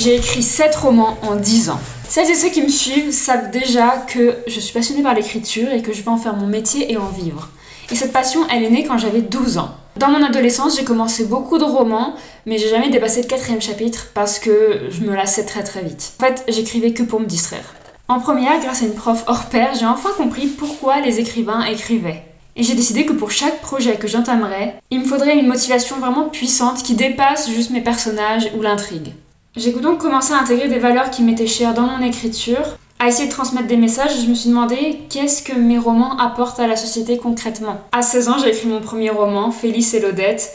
J'ai écrit 7 romans en 10 ans. Celles et ceux qui me suivent savent déjà que je suis passionnée par l'écriture et que je veux en faire mon métier et en vivre. Et cette passion, elle est née quand j'avais 12 ans. Dans mon adolescence, j'ai commencé beaucoup de romans, mais j'ai jamais dépassé le 4e chapitre parce que je me lassais très très vite. En fait, j'écrivais que pour me distraire. En première, grâce à une prof hors pair, j'ai enfin compris pourquoi les écrivains écrivaient. Et j'ai décidé que pour chaque projet que j'entamerais, il me faudrait une motivation vraiment puissante qui dépasse juste mes personnages ou l'intrigue. J'ai donc commencé à intégrer des valeurs qui m'étaient chères dans mon écriture, à essayer de transmettre des messages, et je me suis demandé qu'est-ce que mes romans apportent à la société concrètement. À 16 ans, j'ai écrit mon premier roman, Félix et l'Odette,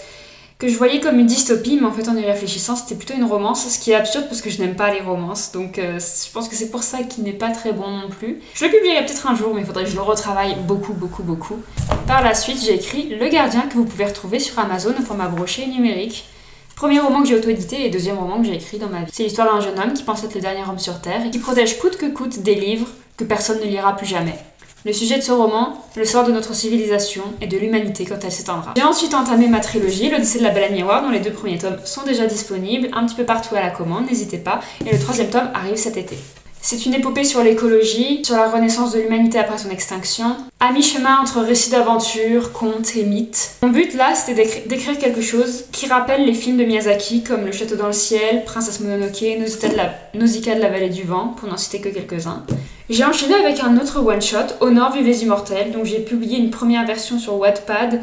que je voyais comme une dystopie, mais en fait en y réfléchissant, c'était plutôt une romance, ce qui est absurde parce que je n'aime pas les romances, donc je pense que c'est pour ça qu'il n'est pas très bon non plus. Je le publierai peut-être un jour, mais il faudrait que je le retravaille beaucoup. Par la suite, j'ai écrit Le Gardien, que vous pouvez retrouver sur Amazon au format broché numérique. Premier roman que j'ai auto-édité et deuxième roman que j'ai écrit dans ma vie. C'est l'histoire d'un jeune homme qui pense être le dernier homme sur Terre et qui protège coûte que coûte des livres que personne ne lira plus jamais. Le sujet de ce roman, le sort de notre civilisation et de l'humanité quand elle s'éteindra. J'ai ensuite entamé ma trilogie, l'Odyssée de la Belle à Miroir, dont les 2 premiers tomes sont déjà disponibles, un petit peu partout à la commande, n'hésitez pas, et le 3e tome arrive cet été. C'est une épopée sur l'écologie, sur la renaissance de l'humanité après son extinction, à mi-chemin entre récits d'aventure, contes et mythes. Mon but là, c'était d'écrire quelque chose qui rappelle les films de Miyazaki comme Le Château dans le ciel, Princesse Mononoke, Nausicaa de la vallée du vent, pour n'en citer que quelques-uns. J'ai enchaîné avec un autre one-shot, Au Nord vivent les immortels, donc j'ai publié une première version sur Wattpad,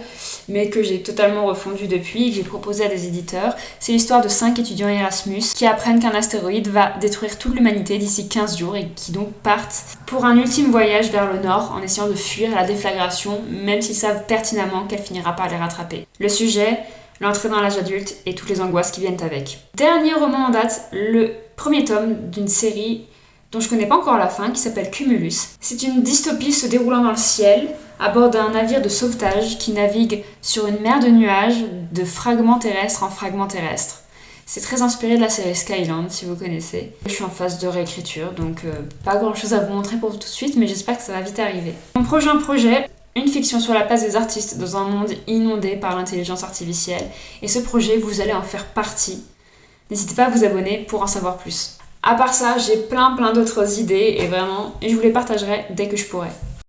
mais que j'ai totalement refondu depuis et que j'ai proposé à des éditeurs. C'est l'histoire de 5 étudiants Erasmus qui apprennent qu'un astéroïde va détruire toute l'humanité d'ici 15 jours et qui donc partent pour un ultime voyage vers le Nord en essayant de fuir la déflagration, même s'ils savent pertinemment qu'elle finira par les rattraper. Le sujet, l'entrée dans l'âge adulte et toutes les angoisses qui viennent avec. Dernier roman en date, le 1er tome d'une série dont je connais pas encore la fin, qui s'appelle Cumulus. C'est une dystopie se déroulant dans le ciel, à bord d'un navire de sauvetage qui navigue sur une mer de nuages, de fragments terrestres en fragments terrestres. C'est très inspiré de la série Skyland, si vous connaissez. Je suis en phase de réécriture, donc pas grand chose à vous montrer pour tout de suite, mais j'espère que ça va vite arriver. Mon prochain projet, une fiction sur la place des artistes dans un monde inondé par l'intelligence artificielle. Et ce projet, vous allez en faire partie. N'hésitez pas à vous abonner pour en savoir plus. À part ça, j'ai plein d'autres idées et je vous les partagerai dès que je pourrai.